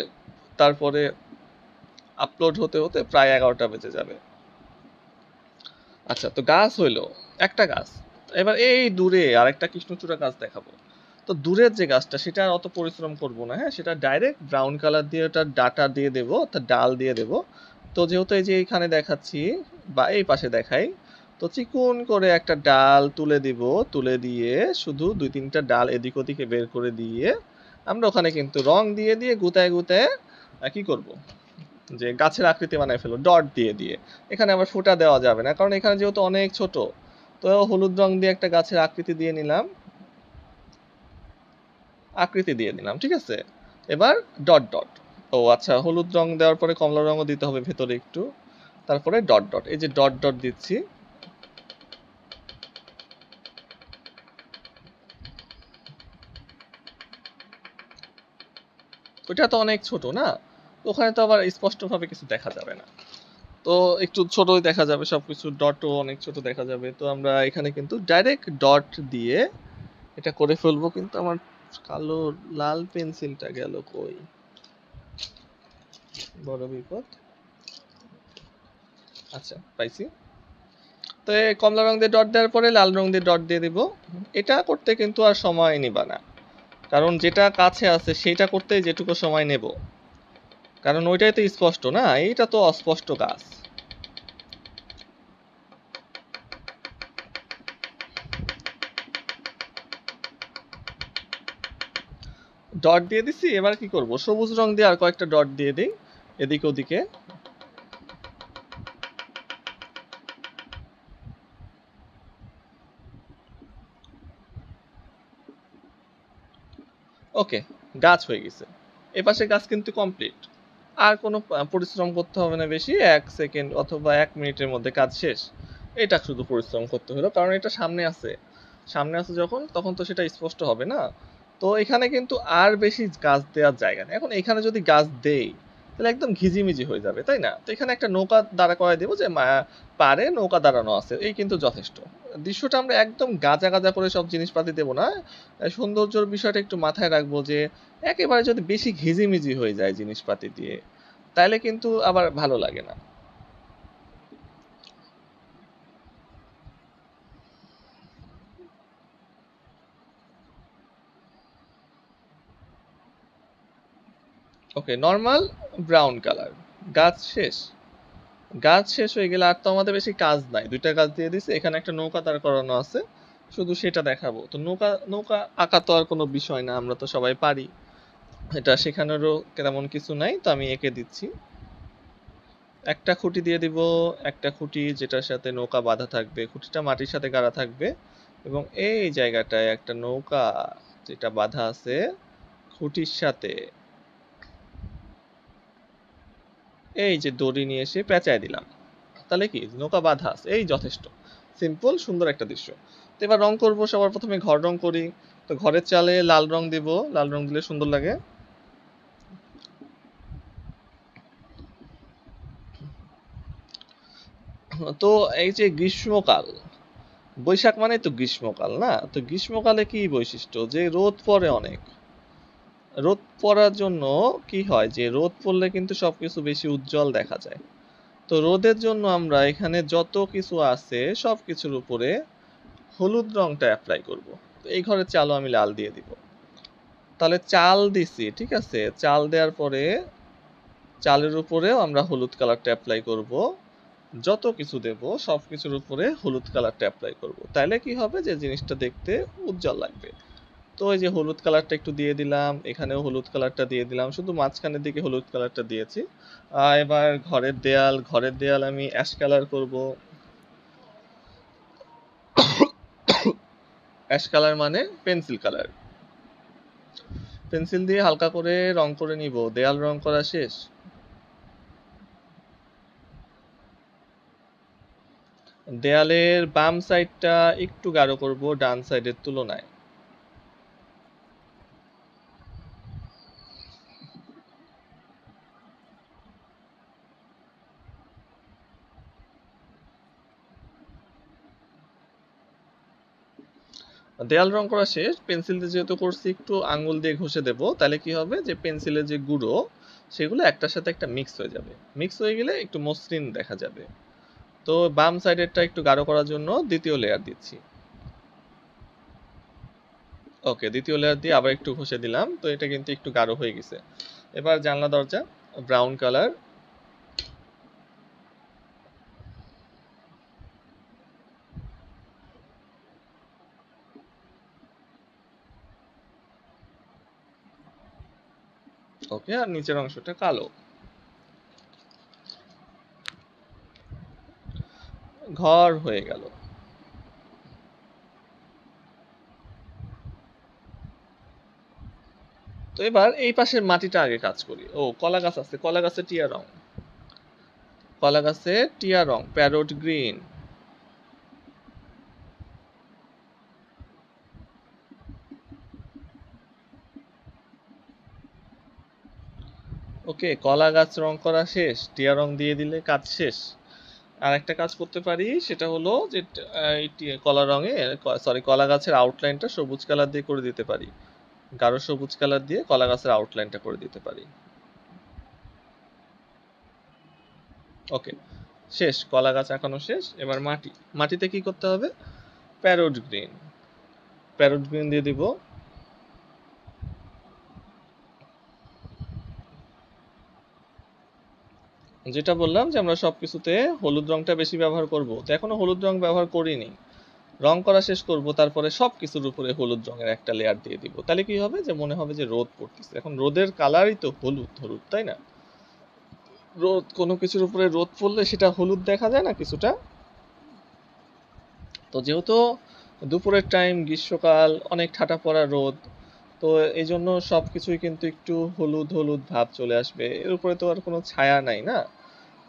তারপরে আপলোড হতে হতে প্রায় 11টা বেজে যাবে। আচ্ছা, তো গাছ হইলো একটা গাছ। এবার এই দূরে আরেকটা কৃষ্ণচূড়া গাছ দেখাবো। তো দূরের যে গাছটা সেটা আর অত পরিশ্রম করব না, হ্যাঁ, সেটা ডাইরেক্ট ব্রাউন কালার দিয়ে ওটা ডাটা দিয়ে দেবো, অর্থাৎ ডাল দিয়ে দেবো। তো যেহেতু এই যে এইখানে দেখাচ্ছি বা এই পাশে দেখাই, তো চিকন করে একটা ডাল তুলে দিব, তুলে দিয়ে শুধু 2-3টা ডাল এদিক ওদিকে বের করে দিয়ে আমরা ওখানে কিন্তু রং দিয়ে দিয়ে গুতায় গুতায় কি করব, যে গাছের আকৃতি বানায় ফেলো ডট দিয়ে দিয়ে। এখানে আবার ফোঁটা দেওয়া যাবে না, কারণ এখানে যেহেতু অনেক ছোট। তো হলুদ রং দিয়ে একটা গাছের আকৃতি দিয়ে নিলাম, আকৃতি দিয়ে দিলাম, ঠিক আছে? এবার ডট ডট, ও আচ্ছা, হলুদ রং দেওয়ার পরে কমলা রঙও দিতে হবে ভেতরে একটু, তারপরে ডট ডট, এই যে ডট ডট দিচ্ছি। ওইটা তো অনেক ছোট না, ওখানে তো আবার স্পষ্টভাবে কিছু দেখা যাবে না, তো একটু ছোটই দেখা যাবে সবকিছু, ডটও অনেক ছোট দেখা যাবে। তো আমরা এখানে কিন্তু ডাইরেক্ট ডট দিয়ে এটা করে ফেলবো। কিন্তু আমার কালো লাল পেন্সিলটা গেল কই, বড় বিপদ। আচ্ছা পাইছি। তো এই কমলা রং দিয়ে ডট দেওয়ার পরে লাল রং দিয়ে ডট দিয়ে দিব। এটা করতে কিন্তু আর সময় নিবা না, কারণ যেটা কাছে আছে সেটা করতে যেটুকু সময় নেব, কারণ ওইটাই তো স্পষ্ট না, এইটা তো অস্পষ্ট কাজ। ডট দিয়ে দিছি, এবার কি করব, সবুজ রং দিয়ে আর কয়েকটা ডট দিয়ে দিই এদিকে ওদিকে। ওকে, গাছ হয়ে গেছে। এপাশে গাছ কিন্তু কমপ্লিট, আর কোনো পরিশ্রম করতে হবে না বেশি, 1 সেকেন্ড অথবা 1 মিনিটের মধ্যে কাজ শেষ। এটা শুধু পরিশ্রম করতে হলো, কারণ এটা সামনে আছে, সামনে আছে যখন তখন তো সেটা স্পষ্ট হবে না। তো এখানে কিন্তু আর বেশি গাছ দেওয়ার জায়গা নেই। এখন এখানে যদি গাছ দেই তাহলে একদম ঘিজিমিজি হয়ে যাবে, তাই না? তো এখানে একটা নৌকা দাঁড়া করাই দেবো, যে পারে নৌকা দাঁড়ানো আছে, এই কিন্তু যথেষ্ট। দৃশ্যটা আমরা একদম গাজা গাজা করে সব জিনিসপাতি দেবো না, সৌন্দর্যের বিষয়টা একটু মাথায় রাখবো, যে একেবারে যদি বেশি ঘিজিমিজি হয়ে যায় জিনিসপাতি দিয়ে তাহলে কিন্তু আবার ভালো লাগে না। ওকে, নর্মাল ব্রাউন কালার। গাছ শেষ। গাছ শেষ হয়ে গেলে আর তো আমাদের বেশি কাজ নাই, দুইটা গাছ দিয়ে দিছে, এখানে একটা নৌকা দাঁড় করানো আছে, শুধু সেটা দেখাবো। তো নৌকা নৌকা আঁকা তো আর কোনো বিষয় না, আমরা তো সবাই পারি, এটা শেখানোরও তেমন কিছু নাই, তো আমি এঁকে দিচ্ছি। একটা খুঁটি দিয়ে দিব, একটা খুঁটি যেটার সাথে নৌকা বাঁধা থাকবে, খুঁটিটা মাটির সাথে গাড়া থাকবে, এবং এই জায়গাটায় একটা নৌকা যেটা বাঁধা আছে খুঁটির সাথে, এই যে দড়ি নিয়ে এসে পেঁচায় দিলাম, তাহলে কি নৌকা বাঁধা আছে, এই যথেষ্ট সিম্পল সুন্দর একটা দৃশ্য। তো এবার রং করব, সবার প্রথমে ঘর রং করি। তো ঘরের চালে লাল রং দিব, লাল রং দিলে সুন্দর লাগে। তো এই যে গ্রীষ্মকাল, বৈশাখ মানে তো গ্রীষ্মকাল না, তো গ্রীষ্মকালে কি বৈশিষ্ট্য, যে রোদ পড়ে অনেক। রোদ পড়ার জন্য কি হয়, যে রোদ পড়লে কিন্তু সবকিছু বেশি উজ্জ্বল দেখা যায়। তো রোদের জন্য আমরা এখানে যত কিছু আছে সবকিছুর উপরে হলুদ রংটা অ্যাপ্লাই করব। তো এই ঘরের চালও আমি লাল দিয়ে দিব। তাহলে চাল দিছি, ঠিক আছে, চাল দেওয়ার পরে চালের উপরেও আমরা হলুদ কালারটা অ্যাপ্লাই করব। যত কিছু দেব সব কিছুর উপরে হলুদ কালারটা অ্যাপ্লাই করব, তাইলে কি হবে, যে জিনিসটা দেখতে উজ্জ্বল লাগবে। তো এই যে হলুদ কালারটা একটু দিয়ে দিলাম, এখানেও হলুদ কালারটা দিয়ে দিলাম, শুধু মাঝখানের দিকে হলুদ কালারটা দিয়েছি। এবার ঘরের দেয়াল আমি অ্যাশ কালার করব। অ্যাশ কালার মানে পেন্সিল কালার, পেন্সিল দিয়ে হালকা করে রং করে নিব। দেয়াল রং করা শেষ। দেয়ালের বাম সাইডটা একটু গাঢ় করব ডান সাইডের তুলনায়। দেয়াল রং করা শেষ, পেন্সিল দিয়ে যেহেতু করছি একটু আঙ্গুল দিয়ে ঘষে দেব, তাহলে কি হবে, যে পেন্সিলের যে গুঁড়ো সেগুলো একটার সাথে একটা মিক্স হয়ে যাবে, মিক্স হয়ে গেলে একটু মসৃণ দেখা যাবে। তো বাম সাইডেরটা একটু গাঢ় করার জন্য দ্বিতীয় লেয়ার দিচ্ছি। ওকে, দ্বিতীয় লেয়ার দিয়ে আবার একটু ঘষে দিলাম, তো এটা কিন্তু একটু গাঢ় হয়ে গেছে। এবার জানলা দরজা ব্রাউন কালার। ওকে, আর নিচের অংশটা কালো। ঘর হয়ে গেল। তো এবার এই পাশের মাটিটা আগে কাজ করি। ও কলা গাছ আছে, কলা গাছে টিয়া রং, কলা গাছে টিয়া রং প্যারট গ্রিন। ওকে, কলা গাছ রং করা শেষ, টিয়া রং দিয়ে দিলে কাজ শেষ। আর একটা কাজ করতে পারি, সেটা হলো যে কলা রঙে, সরি, কলা গাছের আউটলাইনটা সবুজ কালার দিয়ে করে দিতে পারি, গাঢ় সবুজ কালার দিয়ে কলা গাছের আউটলাইনটা করে দিতে পারি। ওকে, শেষ, কলা গাছ আঁকানো শেষ। এবার মাটি, মাটিতে কি করতে হবে? প্যারট গ্রিন, প্যারট গ্রিন দিয়ে দিব। যেটা বললাম যে আমরা সবকিছুতে হলুদ রংটা বেশি ব্যবহার করব, তো এখনো হলুদ রং ব্যবহার করিনি, রং করা শেষ করব, তারপরে সবকিছুর উপরে হলুদ রঙের একটা লেয়ার দিয়ে দিব। তাহলে কি হবে, যে মনে হবে যে রোদ পড়তেছে। এখন রোদের কালারই তো হলুদ হলুদ, তাই না? রোদ, কোনো কিছুর উপরে রোদ পড়লে সেটা হলুদ দেখা যায় না কিছুটা। তো যেহেতু দুপুরের টাইম, গ্রীষ্মকাল, অনেক ঠাটা পড়া রোদ, তো এই জন্য সবকিছুই কিন্তু একটু হলুদ হলুদ ভাব চলে আসবে। এর উপরে তো আর কোনো ছায়া নাই না।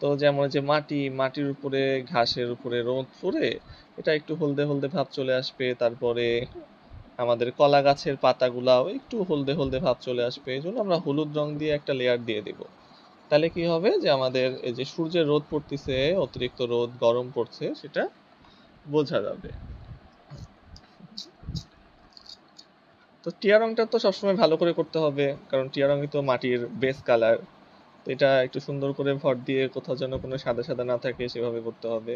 তো যেমন যে মাটি, মাটির উপরে ঘাসের উপরে রোদ পড়ে এটা একটু হলদে হলদে ভাব চলে আসবে। তারপরে আমাদের কলা গাছের পাতাগুলাও একটু হলদে হলদে ভাব চলে আসবে, এই জন্য আমরা হলুদ রং দিয়ে একটা লেয়ার দিয়ে দিব। তাহলে কি হবে, যে আমাদের এই যে সূর্যের রোদ পড়তেছে, অতিরিক্ত রোদ গরম পড়ছে, সেটা বোঝা যাবে। তো টিয়া রংটা তো সবসময় ভালো করে করতে হবে, কারণ টিয়া রঙই তো মাটির বেস কালার। তো এটা একটু সুন্দর করে ভর দিয়ে কোথাও যেন কোনো সাদা সাদা না থাকে সেভাবে করতে হবে।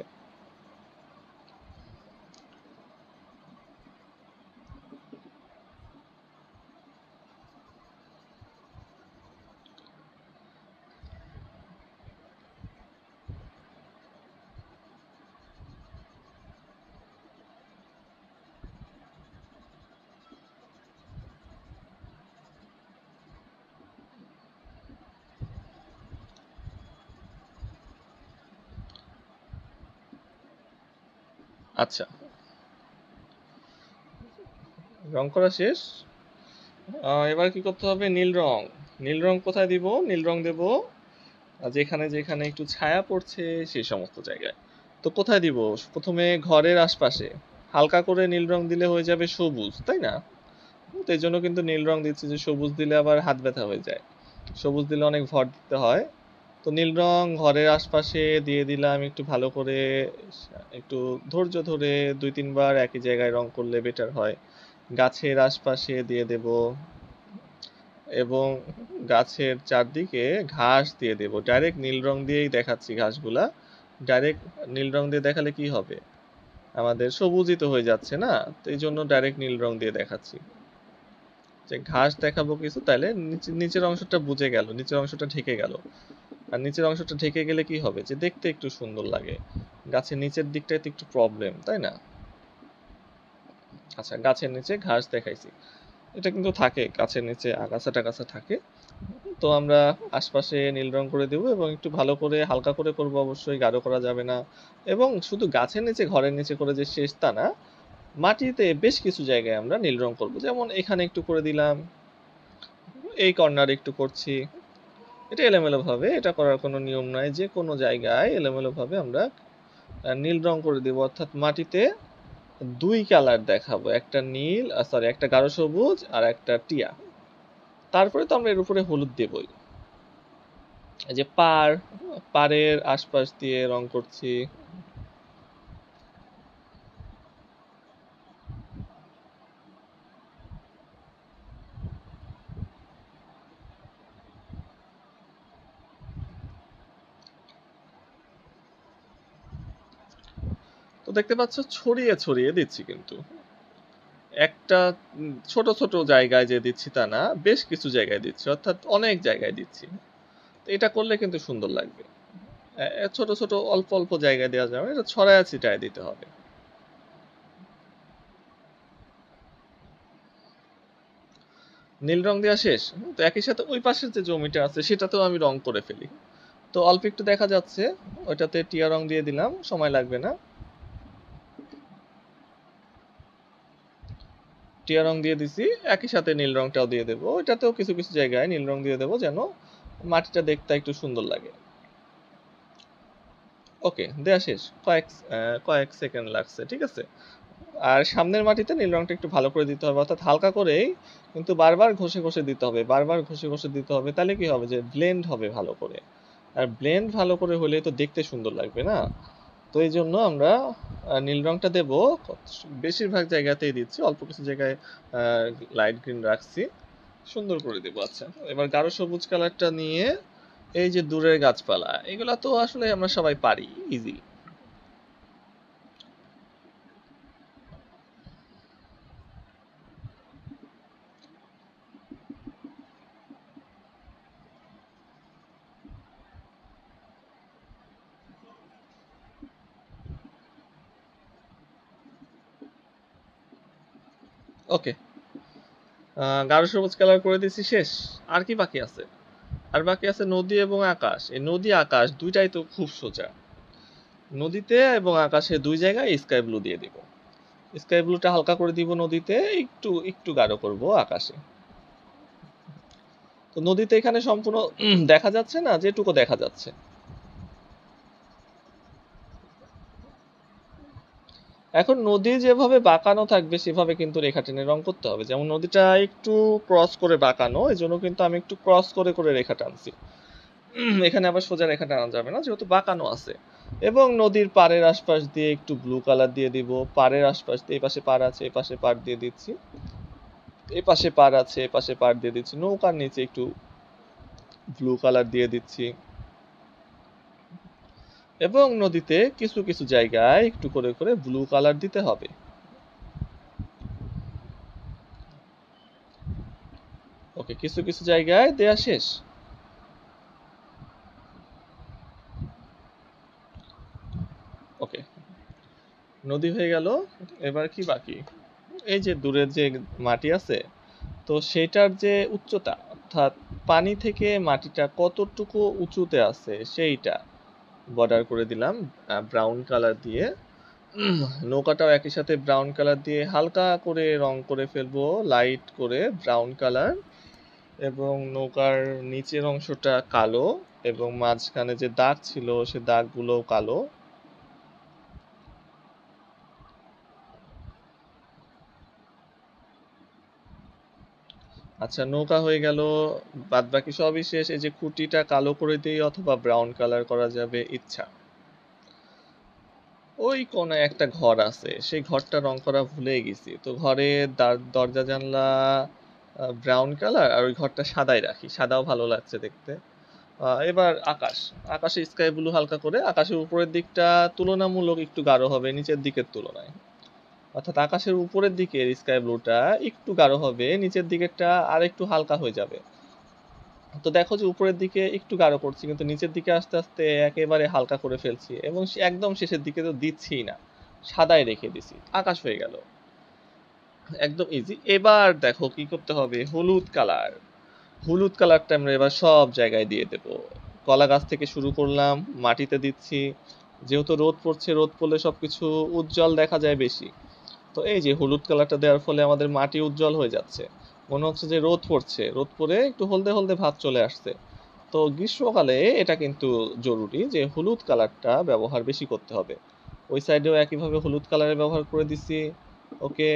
আচ্ছা, রং করা শেষ। এবার কি করতে হবে, নীল রং। নীল রং কোথায় দিব? নীল রং দেব যেখানে যেখানে একটু ছায়া পড়ছে সেই সমস্ত জায়গায়। তো কোথায় দিব? প্রথমে ঘরের আশপাশে হালকা করে নীল রং দিলে হয়ে যাবে সবুজ, তাই না? তো এই জন্য কিন্তু নীল রং দিচ্ছি, যে সবুজ দিলে আবার হাত ব্যথা হয়ে যায়, সবুজ দিলে অনেক ভর দিতে হয়। তো নীল রং ঘরের আশপাশে দিয়ে দিলাম একটু ভালো করে, একটু ধৈর্য ধরে 2-3 বার একই জায়গায় রং করলে বেটার হয়। গাছের আশপাশে দিয়ে দেব, এবং গাছের চারদিকে ঘাস দিয়ে দেব। ডাইরেক্ট নীল রং দিয়েই দেখাচ্ছি ঘাসগুলা। ডাইরেক্ট নীল রং দিয়ে দেখালে কি হবে, আমাদের সবুজিত হয়ে যাচ্ছে না। তো এই জন্য ডাইরেক্ট নীল রং দিয়ে দেখাচ্ছি, যে ঘাস দেখাবো কিছু, তাইলে নিচের অংশটা বুঝে গেল, নিচের অংশটা ঢেকে গেল। আর নিচের অংশটা ঢেকে গেলে কি হবে, যে দেখতে একটু সুন্দর লাগে। গাছের নিচের দিকটায় তো একটু প্রবলেম, তাই না? আচ্ছা, গাছের নিচে ঘাস দেখাইছি, এটা কিন্তু থাকে গাছের নিচে, আগাছা টাগাছা থাকে। তো আমরা আশপাশে নীল রং করে দেবো, এবং একটু ভালো করে হালকা করে করবো, অবশ্যই গাঢ় করা যাবে না। এবং শুধু গাছের নিচে, ঘরের নিচে করে যে শেষ তা না, মাটিতে বেশ কিছু জায়গায় আমরা নীল রং করবো। যেমন এখানে একটু করে দিলাম, এই কর্নারে একটু করছি। এটা এলোমেলো ভাবে, এটা করার কোনো নিয়ম নাই, যে কোনো জায়গায় এলোমেলো ভাবে আমরা নীল রং করে দেব। অর্থাৎ মাটিতে দুই কালার দেখাবো, একটা নীল, সরি, একটা গাঢ় সবুজ আর একটা টিয়া। তারপরে তো আমরা এর উপরে হলুদ দেবই। এই যে পাড়ের আশপাশ দিয়ে রং করছি। তো দেখতে পাচ্ছ ছড়িয়ে ছড়িয়ে দিচ্ছি, কিন্তু একটা ছোট ছোট জায়গায় যে দিচ্ছি তা না, বেশ কিছু জায়গায় দিচ্ছি, অর্থাৎ অনেক জায়গায় দিচ্ছি। তো এটা করলে কিন্তু সুন্দর লাগবে। ছোট ছোট অল্প অল্প জায়গায় দেওয়া যাবে, এটা ছড়ায় ছিটায় দিতে হবে। নীল রং দেওয়া শেষ। তো একই সাথে ওই পাশের যে জমিটা আছে সেটাতেও আমি রং করে ফেলি। তো অল্প একটু দেখা যাচ্ছে, ওইটাতে টিয়া রং দিয়ে দিলাম, সময় লাগবে না। টিয়া রং দিয়ে দিছি, একই সাথে নীল রংটাও দিয়ে দেবো। এটাতেও কিছু কিছু জায়গায় নীল রং দিয়ে দেবো যেন মাটিটা দেখতে একটু সুন্দর লাগে। ওকে, দেয়া শেষ। কয়েক সেকেন্ড লাগছে, ঠিক আছে। আর সামনের মাটিতে নীল রংটা একটু ভালো করে দিতে হবে, অর্থাৎ হালকা করেই কিন্তু বারবার ঘষে ঘষে দিতে হবে, বারবার ঘষে ঘষে দিতে হবে। তাহলে কি হবে, যে ব্লেন্ড হবে ভালো করে। আর ব্লেন্ড ভালো করে হলে তো দেখতে সুন্দর লাগবে না। তো এই জন্য আমরা নীল রংটা দেবো, বেশিরভাগ জায়গাতেই দিচ্ছি, অল্প কিছু জায়গায় লাইট গ্রিন রাখছি, সুন্দর করে দেবো। আচ্ছা, এবার গাঢ় সবুজ কালারটা নিয়ে এই যে দূরের গাছপালা, এগুলা তো আসলে আমরা সবাই পারি, ইজি। ওকে, গাঢ় সবুজ কালার করে দিছি, শেষ। আর কি বাকি আছে? আর বাকি আছে নদী এবং আকাশ। এই নদী আকাশ দুইটাই তো খুব সোজা। নদীতে এবং আকাশে দুই জায়গায় স্কাই ব্লু দিয়ে দিব। স্কাই ব্লুটা হালকা করে দিব নদীতে, একটু একটু গাঢ় করব আকাশে। তো নদীতে এখানে সম্পূর্ণ দেখা যাচ্ছে না, যেটুকু দেখা যাচ্ছে। এখন নদী যেভাবে বাঁকানো থাকবে সেভাবে কিন্তু রেখা টেনে রং করতে হবে। যেমন নদীটা একটু ক্রস করে বাঁকানো, এই জন্য কিন্তু আমি একটু ক্রস করে করে রেখা টানছি। এখানে আবার সোজা রেখা টানা যাবে না, যেহেতু বাঁকানো আছে। এবং নদীর পাড়ের আশপাশ দিয়ে একটু ব্লু কালার দিয়ে দিব। পাড়ের আশপাশ দিয়ে, এই পাশে পাড় আছে, এই পাশে পাড় দিয়ে দিচ্ছি, এই পাশে পাড় আছে, এই পাশে পাড় দিয়ে দিচ্ছি। নৌকার নিচে একটু ব্লু কালার দিয়ে দিচ্ছি। এবং নদীতে কিছু কিছু জায়গায় একটু করে করে ব্লু কালার দিতে হবে। ওকে, কিছু কিছু জায়গায় দেয়া শেষ। ওকে, নদী হয়ে গেল। এবার কি বাকি? এই যে দূরের যে মাটি আছে, তো সেটার যে উচ্চতা, অর্থাৎ পানি থেকে মাটিটা কতটুকু উঁচুতে আছে সেইটা বর্ডার করে দিলাম ব্রাউন কালার দিয়ে। নৌকাটাও একই সাথে ব্রাউন কালার দিয়ে হালকা করে রং করে ফেলবো, লাইট করে ব্রাউন কালার। এবং নৌকার নিচের অংশটা কালো, এবং মাঝখানে যে দাগ ছিল সে দাগগুলো কালো। আচ্ছা, নৌকা হয়ে গেল। বাদ বাকি সবই শেষ। এই যে খুঁটিটা কালো করে দিই অথবা ব্রাউন কালার করা যাবে, ইচ্ছা। ওই কোনায় একটা ঘর আছে, সেই ঘরটা রং করা ভুলে গেছি। তো ঘরে দরজা জানলা ব্রাউন কালার, আর ওই ঘরটা সাদাই রাখি, সাদাও ভালো লাগছে দেখতে। এবার আকাশ, আকাশে স্কাই ব্লু হালকা করে, আকাশের উপরের দিকটা তুলনামূলক একটু গাঢ় হবে নিচের দিকের তুলনায়। অর্থাৎ আকাশের উপরের দিকের স্কাই ব্লুটা একটু গাঢ় হবে, নিচের দিকেরটা আর একটু হালকা হয়ে যাবে। তো দেখো যে উপরের দিকে একটু গাঢ় করছি, কিন্তু নিচের দিকে আস্তে আস্তে একেবারে হালকা করে ফেলছি, এবং একদম শেষের দিকে তো দিচ্ছিই না, সাদায় রেখে দিছি। আকাশ হয়ে গেল, একদম ইজি। এবার দেখো কি করতে হবে, হলুদ কালার। হলুদ কালারটা আমরা এবার সব জায়গায় দিয়ে দেব। কলা গাছ থেকে শুরু করলাম, মাটিতে দিচ্ছি। যেহেতু রোদ পড়ছে, রোদ পড়লে সবকিছু উজ্জ্বল দেখা যায় বেশি। তো এই যে হলুদ কালারটা দেওয়ার ফলে আমাদের মাটি উজ্জ্বল হয়ে যাচ্ছে, মনে হচ্ছে যে রোদ পড়ছে, রোদ পড়ে একটু হলদে হলদে ভাব চলে আসছে। তো গ্রীষ্মকালে এটা কিন্তু জরুরি যে হলুদ কালারটা ব্যবহার বেশি করতে হবে। ওই সাইডেও একইভাবে হলুদ কালারের ব্যবহার করে দিছি। ওকে,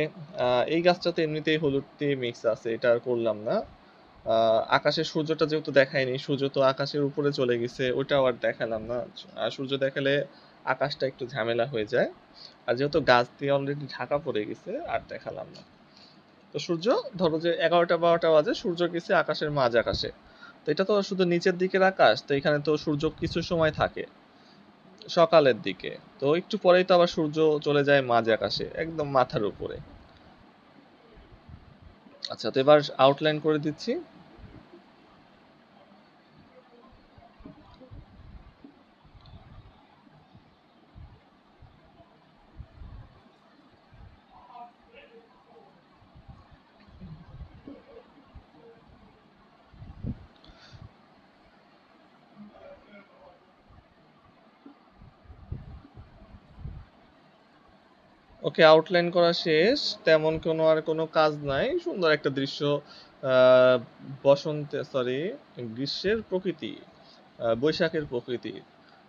এই গাছটাতে এমনিতেই হলুদ দিয়ে মিক্স আছে, এটা আর করলাম না। আকাশের সূর্যটা যেহেতু দেখায়নি, সূর্য তো আকাশের উপরে চলে গেছে, ওইটাও আর দেখালাম না। আর সূর্য দেখালে আকাশটা একটু ঝামেলা হয়ে যায়। আর যেহেতু গাছ দিয়ে অলরেডি ঢাকা পড়ে গেছে, আর দেখালাম না। তো সূর্য, ধরো যে 11টা 12টা বাজে, সূর্য গেছে আকাশের মাঝ আকাশে। তো এটা তো শুধু নিচের দিকের আকাশ, তো এখানে তো সূর্য কিছু সময় থাকে সকালের দিকে। তো একটু পরেই তো আবার সূর্য চলে যায় মাঝ আকাশে, একদম মাথার উপরে। আচ্ছা, তো এবার আউটলাইন করে দিচ্ছি। ওকে, আউটলাইন করা শেষ। তেমন আর কোনো কাজ নাই। সুন্দর একটা দৃশ্য। গ্রীষ্মের প্রকৃতি, বৈশাখের প্রকৃতি।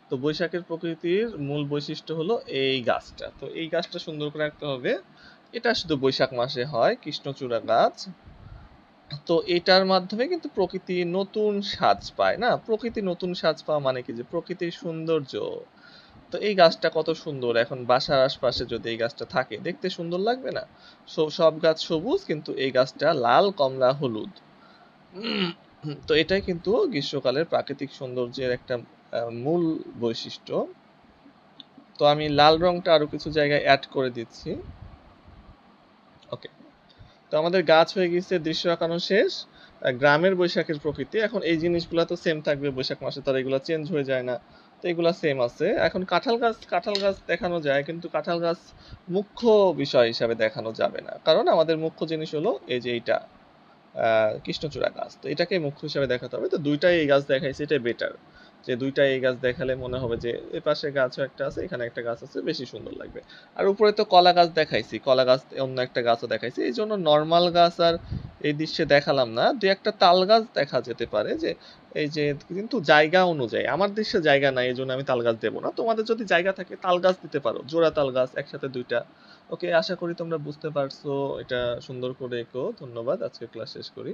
তো বৈশাখের প্রকৃতির মূল বৈশিষ্ট্য হলো এই গাছটা। তো এই গাছটা সুন্দর করে রাখতে হবে। এটা শুধু বৈশাখ মাসে হয়, কৃষ্ণচূড়া গাছ। তো এটার মাধ্যমে কিন্তু প্রকৃতি নতুন সাজ পায় না? প্রকৃতি নতুন সাজ পাওয়া মানে কি? যে প্রকৃতির সৌন্দর্য। তো এই গাছটা কত সুন্দর, এখন বাসার আশপাশে যদি এই গাছটা থাকে দেখতে সুন্দর লাগবে না? সব গাছ সবুজ, কিন্তু এই গাছটা লাল, কমলা, হলুদ। তো এটাই কিন্তু গ্রীষ্মকালের প্রাকৃতিক সৌন্দর্যের একটা মূল বৈশিষ্ট্য। তো আমি লাল রংটা আরো কিছু জায়গায় অ্যাড করে দিচ্ছি। ওকে, তো আমাদের গাছ হয়ে গেছে, দৃশ্য আঁকানো শেষ। গ্রামের বৈশাখের প্রকৃতি, এখন এই জিনিসগুলো তো সেম থাকবে, বৈশাখ মাসে তো আর এগুলো চেঞ্জ হয়ে যায় না। তো এগুলা সেম আছে। এখন কাঁঠাল গাছ দেখানো যায়, কিন্তু কাঁঠাল গাছ মুখ্য বিষয় হিসাবে দেখানো যাবে না, কারণ আমাদের মুখ্য জিনিস হলো এই যে এইটা, কৃষ্ণচূড়া গাছ। তো এটাকে মুখ্য হিসাবে দেখাতে হবে। তো দুইটাই এই গাছ দেখাইছে, এটাই বেটার। যে দুইটাই এই গাছ দেখালে মনে হবে যে এ পাশে গাছও একটা আছে, এখানে একটা গাছ আছে, বেশি সুন্দর লাগবে। আর উপরে তো কলা গাছ দেখাইছি, কলা গাছ অন্য একটা গাছও দেখাইছি, এই জন্য নর্মাল গাছ আর এই দৃশ্যে দেখালাম না। দুই একটা তাল গাছ দেখা যেতে পারে, যে এই যে, কিন্তু জায়গা অনুযায়ী। আমার দৃশ্যে জায়গা নাই, এই জন্য আমি তাল গাছ দেবো না। তোমাদের যদি জায়গা থাকে তাল গাছ দিতে পারো, জোড়া তাল গাছ একসাথে দুইটা। ওকে, আশা করি তোমরা বুঝতে পারছো। এটা সুন্দর করে এঁকো। ধন্যবাদ, আজকে ক্লাস শেষ করি।